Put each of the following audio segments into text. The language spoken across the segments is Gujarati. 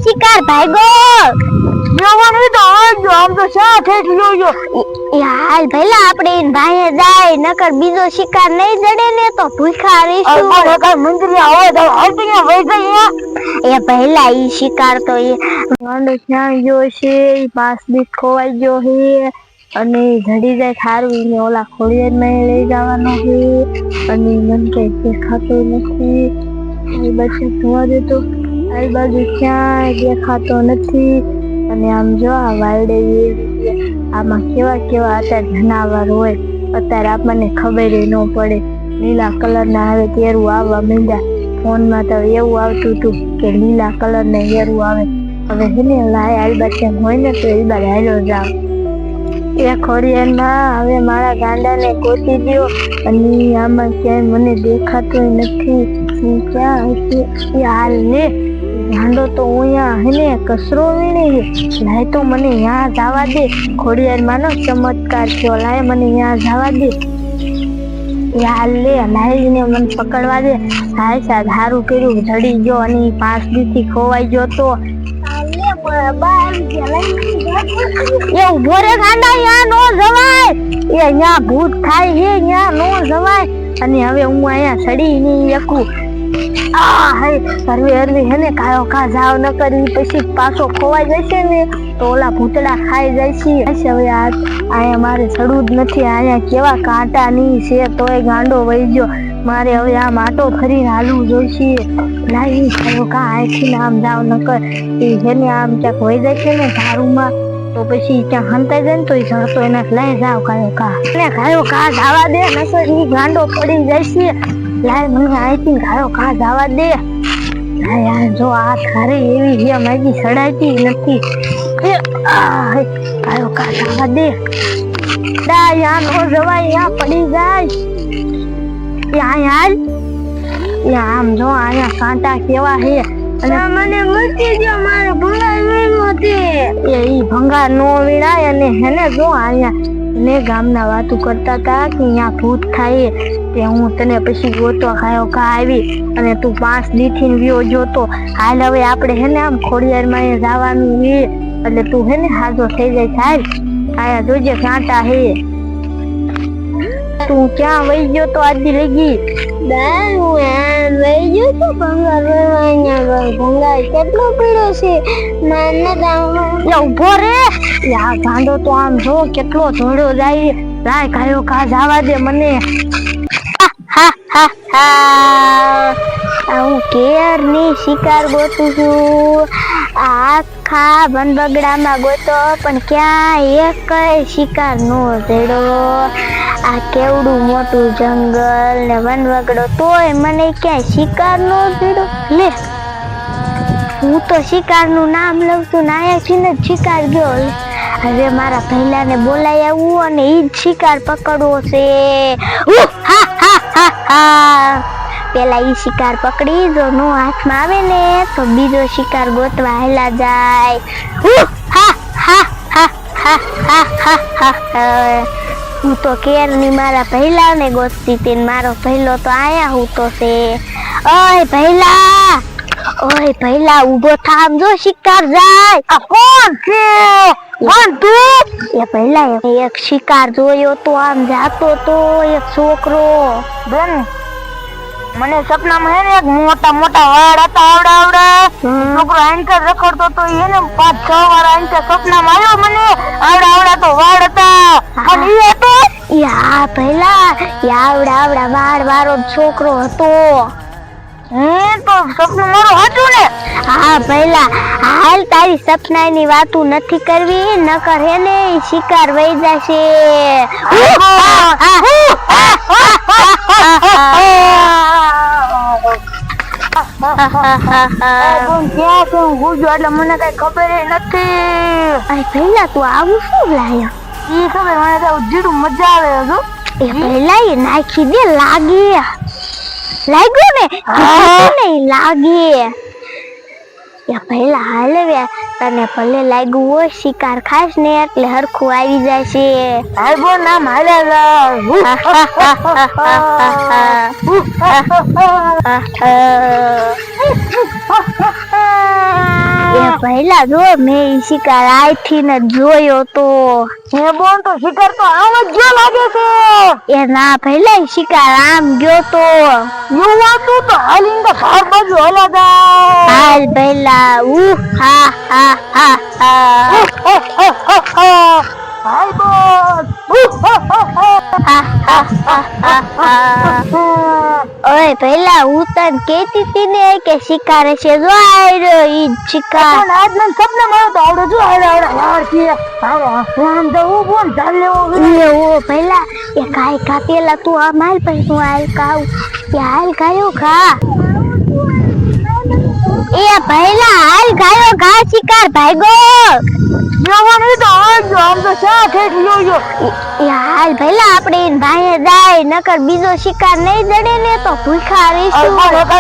શિકાર ભાગ્યો જવાની તો આવજો આમ તો શા ઠેઠ જોયો હાલ ભઈલા આપણે ઈન ભાઈએ જાય નકર બીજો શિકાર નહીં જડે ને તો ભૂખા રહીશું અરે કઈ મંદિરે આવે તો અહીંયા વઈ જાય એ ભઈલા ઈ શિકાર તો એ ગાંડો ક્યાં ગયો છે ઈ પાસ બી ખોવાઈ ગયો છે અને જડી જાય થારું ઈને ઓલા ખોડિયારમાં લઈ જવાનો છે અને મન કઈ દેખાતો નથી આ બાજુ જોવા દે તો આ બાજુ ક્યાંય દેખાતો નથી અને આમ જો આ વાયડે આમાં કેવા કેવા અત્યારે જનાવર હોય અત્યારે આપણને ખબર ન પડે લીલા કલર ના આવે તેરું આવવા માંડ્યા ફોનમાં તો એવું આવતું હતું કે લીલા કલર ને હેરું આવે હવે હેને લાય આલબાચેમ હોય ને તો એ બાર હાલો જાવ એ ખોડિયારમાં હવે મારા ગાંડાને ગોતી દ્યો અને આમાં ક્યાંય મને દેખાતું નથી હું ક્યાં હશે એ હાલ ને ગાંડો તો અહીંયા હેને કચરો વીણે લાય તો મને અહીંયા જવા દે ખોડિયારમાં નો ચમત્કાર થયો લાય મને અહીંયા જવા દે હાલ લે લાઈને મને પકડવા દે હાય સાહેબ સારું કર્યું જડી ગયો અને 5 દીથી ખોવાઈ ગયો તો એ ઉભો રે ગાંડા યા નો જવાય એ અહીંયા ભૂત થાય છે યા નો જવાય અને હવે હું અહીંયા સડી ની એકું આ હે સર્વે હેને કાયો કા જાવ ન કરી પછી પાછો ખોવાઈ જશે ને તો ઓલા ભૂતડા ખાઈ જાય છે હવે આયા મારે સડું જ નથી આયા કેવા કાંટા ની છે તોય ગાંડો વઈ ગયો મારે હવે આ માટો ફરીને હાલવું જોઈશે લાઈ કાયો કા આથી આમ જાવ ન કર એ હેને આમ ક્યાંક વઈ જાય ને ધારુમાં તો પછી ત્યાં હંતાઈ જાય ને તો જડતો એને લઈ જાવ કાયો કા જવા દે નકર ઈ ગાંડો પડી જાય છે લાય મને આઈથી ગાયો કા જવા દે યાર જો આ થારે એવી છે મારી સડાતી નથી ગાયો કા જવા દે દા યા નો જવાય યા પડી જાય યા યાર યા આમ જો આયા કાંટા કેવા છે અને મને મટી ગયો મારો ભંગાર વીણો છે એ ઈ ભંગાર નો વીણાય અને હેને જો આયા ને ગામના વાતું કરતા હતા કે અહીંયા ભૂત થાય તે હું તને પછી ગોતો ખાયો કા આવી અને તું 5 દીથી વ્યો જોતો હાલ હવે આપણે હેને આમ ખોડિયારમાં જવાનું છે એટલે તું હેને હાજો થઈ જાય હાલ આયા જોજે કાંટા હે તું ક્યાં વઈ ગયો તો આજી લગી વઈ ગયો તો ભંગાર ભંગાર કેટલો પીડો છે મને ઉભો રે યા ગાંડો તો આમ જો કેટલો ધોડો જાય લાય કાયો કા જવા દે મને હું કેર ની શિકાર ગોતું છું આખા વનબગડામાં ગોતો પણ ક્યાં એક શિકાર નો જડો આ કેવડું મોટું જંગલ ને વનબગડો તોય મને ક્યાંય શિકાર નો જડો લે હું તો શિકાર નું નામ લઉં છું ને આયાથી ને શિકાર ગયો હવે મારા પહેલાને બોલાઈ આવું અને ઈ જ શિકાર પકડવો છે પેલા ઈ શિકાર પકડી જો નો હાથમાં આવે ને તો બીજો શિકાર ગોતવા હેલા જાય હું તો કેર ની મારા પહેલા ને ગોતતી હતી મારો પહેલો તો આયા હું તો છે ઓય પહેલા ઉભો થામ જો શિકાર જાય આ કોણ છે કોણ તું એ પહેલા એક શિકાર જોયો તો આમ જાતો તો એક છોકરો બેન મને સપનામાં હે ને એક મોટા વાળ હતા આવડા છોકરો આંકર રખડતો તો એને 5-6 વાર આંકર સપનામાં આવ્યો મને આવડા તો વાળ હતા અને ઈ હતો યા પહેલા આવડા વાળ વાળો છોકરો હતો તો સપનું મારું હતું ને હા પહેલા હાલ તારી સપનાની વાતું નથી કરવી નકર હે ને શિકાર વઈ જશે એટલે મને કઈ ખબર નથી પહેલા તું આવું શું લાયો ઈ ખબર મને તો જીડું મજા આવે એ પહેલા એ નાખી દે લાગ્યું ને નહીં લાગે એ પહેલા હાલવે તને ભલે લાગ્યું હોય શિકાર ખાસ ને એટલે હરખું આવી જાય છે હાલબો નામ હાલ્યા એ પહેલા જો મેં ઈ શિકાર આઈથી ને જોયો તો હે બોન તો શિકાર તો આમ જ જો લાગે છે એ ના પહેલા ઈ શિકાર આમ ગયો તો એવું હતું તો હાલીને તો બાર બાજુ હલા જાય હાલ પહેલા હા હા હા હા હાય બોન ઓય પહેલા હું તને કેતી હતી ને કે શિકારે છે જો આયરો ઈ શિકાર પણ આજ મને સપના માં તો આવડે જો આવડે યાર કે આમ તો હું બોન ચાલ લેવો ઓ પહેલા એ કાઈ કાપેલા તું આ માલ પછી તું હાલ કાવ એ હાલ ગાયો ખા એ પહેલા હાલ ગાયો ખા શિકાર ભાગો જવાની તો આવજો આમ તો શા ઠેઠ લ્યો એ હાલ પહેલા આપણે ભાઈએ જાય નકર બીજો શિકાર નહીં જડે ને તો ભૂખા રહીશું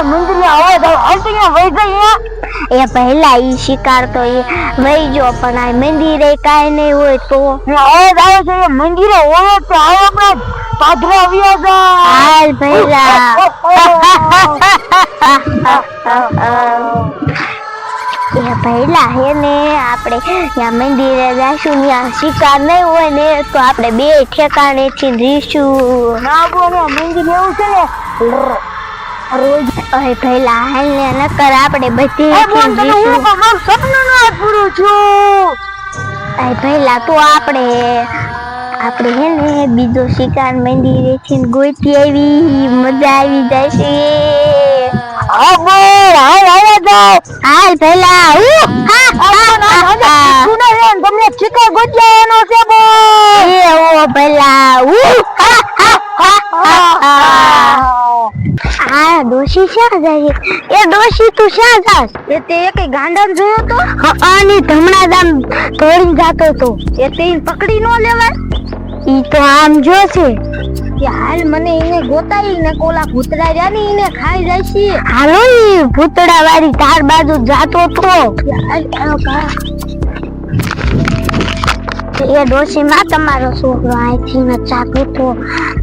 મંદિર આવે તો હાલ તો વહી જાય એ પહેલા ઈ શિકાર તો એ વહી ગયો પણ આ મંદિરે કાઈ નહીં હોય તો અવાજ આવે છે એ મંદિરે હોય તો આવે આપણા પાદરા આવ્યા હતા હાલ પહેલા એ પહેલા હે ને આપણે ત્યાં મંદિરે જઈશું ત્યાં શિકાર નહીં હોય ને તો આપણે બે ઠેકાણે થી રહીશું ના બોને મંદિર એવું છે ને રોજ ઓય પહેલા હાલ ને નકર આપણે બધી સપનું ના પૂરું છું પહેલા તો આપણે હે ને બીજો શિકાર મંદિરે થી ગોતી આવી મજા આવી જશે હા બોલ હાલ હાલ પહેલા તમને શિકાર ગોત્યાનો છે બોલ એ ઓ પહેલા આ ડોશી શા જાય એ ડોશી તું શા જાસ એ તે એક ગાંડા જોયો તો અને ધમણા દામ તોડી જાતો તો એ તે પકડી નો લેવાય ઈ તો આમ જો છે કે હાલ મને એને ગોતાઈ ને કોલા ભૂતડા જાની એને ખાઈ જાય છે હાલો ઈ ભૂતડા વાળી તાર બાજુ જાતો તો એ ડોશી માં તમારો છોકરો આથી ન ચાતો તો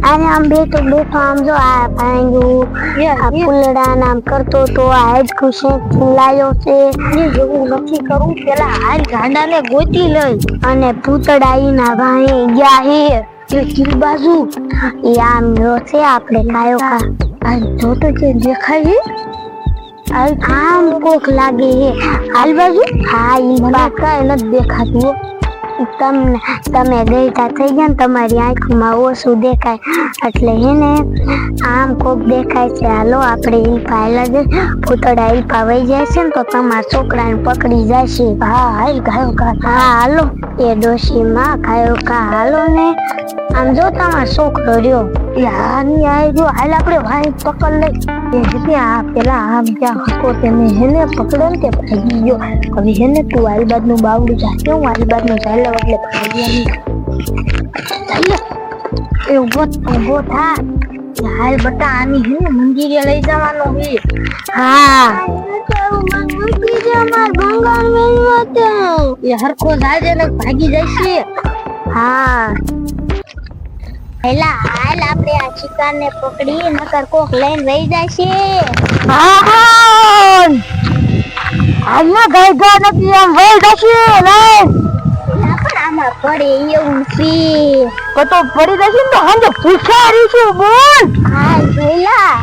અને આમ બેઠો આમ જો આ ભાંગ્યું આ ફૂલડા નામ કરતો તો આ જ ખુશી લાયો છે એ એવું નથી કરું પેલા હાલ ગાંડાને ગોતી લઈ અને ભૂતડા ઈ ના ભાઈ ગયા હે એ કિલ બાજુ એ આમ જો છે આપણે કાયો કા આ જોતો જે દેખાય આમ કોક લાગે હે હાલ બાજુ હા ઈ મને કાંઈ નથી દેખાતું તમે ગઈતા થઈ ગયા ને તમારી આંખમાં ઓછું દેખાય એટલે હે ને આમ કોક દેખાય છે હાલો આપણે ઈલ્પા હાલ જ ભૂતડા ઈલ્પા વહી જાય છે ને તો તમારા છોકરાને પકડી જશે હા હાલ ગાયો કા હા હાલો એ ડોશી માં ખાયો કા હાલો ને આમ જો તમારો છોકરો રહ્યો એ હાની આઈ જો હાલ આપણે ભાઈ પકડ લઈ એ જતે આ પેલા આમ ત્યાં હકો તેને હેને પકડે ને તે ભાગી ગયો હવે હેને તું આલબાદ નું બાવડું જાતે હું આલબાદ નું ચાલ્યો એટલે ભાગી ચાલે એ ઉભો થા હાલ બટા આની હેને મંદિરે લઈ જવાનો હે હા એ હરખો જાજે ને ભાગી જશે હા પહેલા હાલ આપણે આ શિકાર ને પકડી નકર કોક લઈને રહી જશે હાલના ગાય નથી આમ વહી જશે નહીં પણ આમાં પડે એવું છે તો પડી જશે ને તો હાંજે ભૂખ્યા રહીશું બોલ હાલ પહેલા